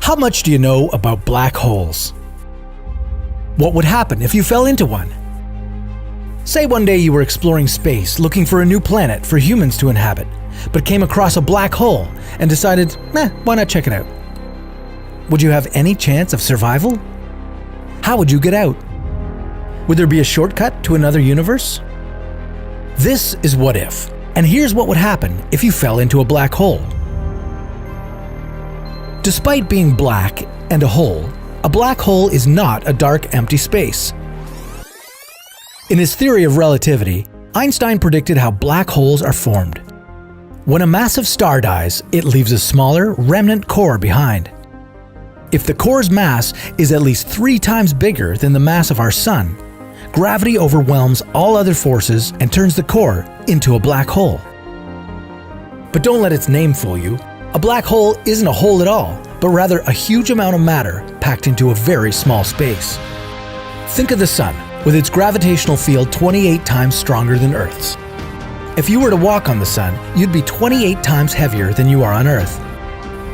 How much do you know about black holes? What would happen if you fell into one? Say one day you were exploring space looking for a new planet for humans to inhabit, but came across a black hole and decided, why not check it out? Would you have any chance of survival? How would you get out? Would there be a shortcut to another universe? This is What If, and here's what would happen if you fell into a black hole. Despite being black and a black hole is not a dark, empty space. In his theory of relativity, Einstein predicted how black holes are formed. When a massive star dies, it leaves a smaller, remnant core behind. If the core's mass is at least 3 times bigger than the mass of our Sun, gravity overwhelms all other forces and turns the core into a black hole. But don't let its name fool you. A black hole isn't a hole at all, but rather a huge amount of matter packed into a very small space. Think of the Sun, with its gravitational field 28 times stronger than Earth's. If you were to walk on the Sun, you'd be 28 times heavier than you are on Earth.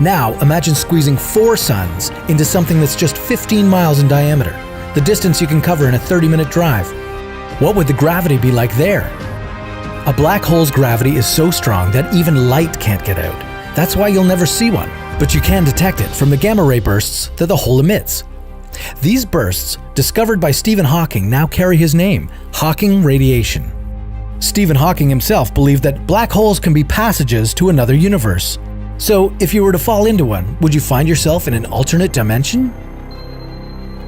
Now imagine squeezing 4 suns into something that's just 15 miles in diameter, the distance you can cover in a 30-minute drive. What would the gravity be like there? A black hole's gravity is so strong that even light can't get out. That's why you'll never see one, but you can detect it from the gamma ray bursts that the hole emits. These bursts, discovered by Stephen Hawking, now carry his name, Hawking radiation. Stephen Hawking himself believed that black holes can be passages to another universe. So, if you were to fall into one, would you find yourself in an alternate dimension?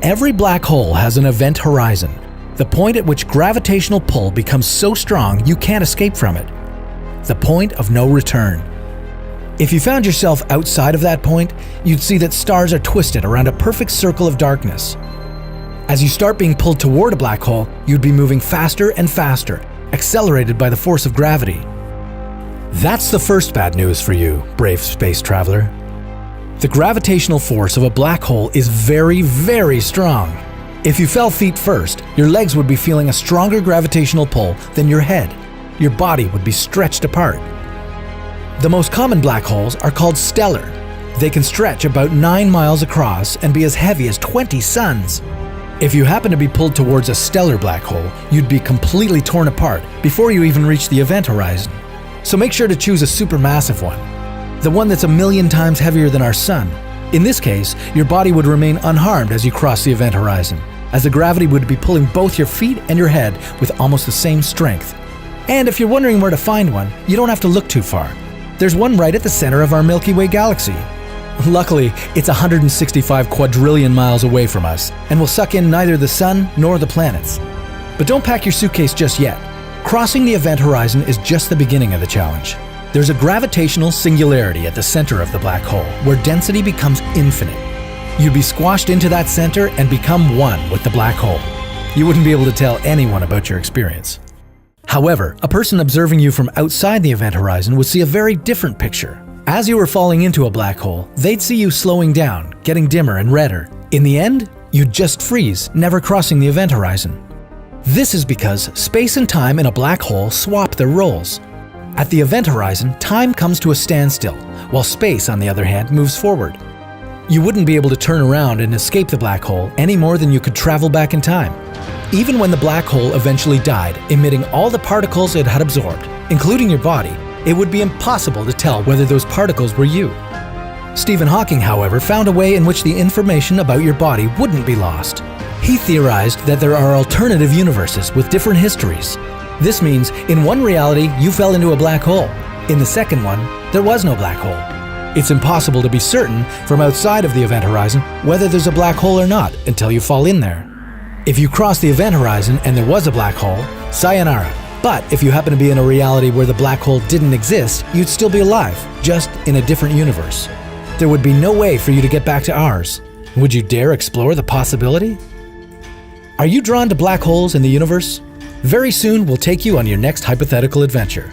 Every black hole has an event horizon, the point at which gravitational pull becomes so strong you can't escape from it. The point of no return. If you found yourself outside of that point, you'd see that stars are twisted around a perfect circle of darkness. As you start being pulled toward a black hole, you'd be moving faster and faster, accelerated by the force of gravity. That's the first bad news for you, brave space traveler. The gravitational force of a black hole is very, very strong. If you fell feet first, your legs would be feeling a stronger gravitational pull than your head. Your body would be stretched apart. The most common black holes are called stellar. They can stretch about 9 miles across and be as heavy as 20 suns. If you happen to be pulled towards a stellar black hole, you'd be completely torn apart before you even reach the event horizon. So make sure to choose a supermassive one, the one that's 1,000,000 times heavier than our Sun. In this case, your body would remain unharmed as you cross the event horizon, as the gravity would be pulling both your feet and your head with almost the same strength. And if you're wondering where to find one, you don't have to look too far. There's one right at the center of our Milky Way galaxy. Luckily, it's 165 quadrillion miles away from us, and will suck in neither the Sun nor the planets. But don't pack your suitcase just yet. Crossing the event horizon is just the beginning of the challenge. There's a gravitational singularity at the center of the black hole, where density becomes infinite. You'd be squashed into that center and become one with the black hole. You wouldn't be able to tell anyone about your experience. However, a person observing you from outside the event horizon would see a very different picture. As you were falling into a black hole, they'd see you slowing down, getting dimmer and redder. In the end, you'd just freeze, never crossing the event horizon. This is because space and time in a black hole swap their roles. At the event horizon, time comes to a standstill, while space, on the other hand, moves forward. You wouldn't be able to turn around and escape the black hole any more than you could travel back in time. Even when the black hole eventually died, emitting all the particles it had absorbed, including your body, it would be impossible to tell whether those particles were you. Stephen Hawking, however, found a way in which the information about your body wouldn't be lost. He theorized that there are alternative universes with different histories. This means, in one reality, you fell into a black hole. In the second one, there was no black hole. It's impossible to be certain from outside of the event horizon whether there's a black hole or not until you fall in there. If you cross the event horizon and there was a black hole, sayonara. But if you happen to be in a reality where the black hole didn't exist, you'd still be alive, just in a different universe. There would be no way for you to get back to ours. Would you dare explore the possibility? Are you drawn to black holes in the universe? Very soon we'll take you on your next hypothetical adventure.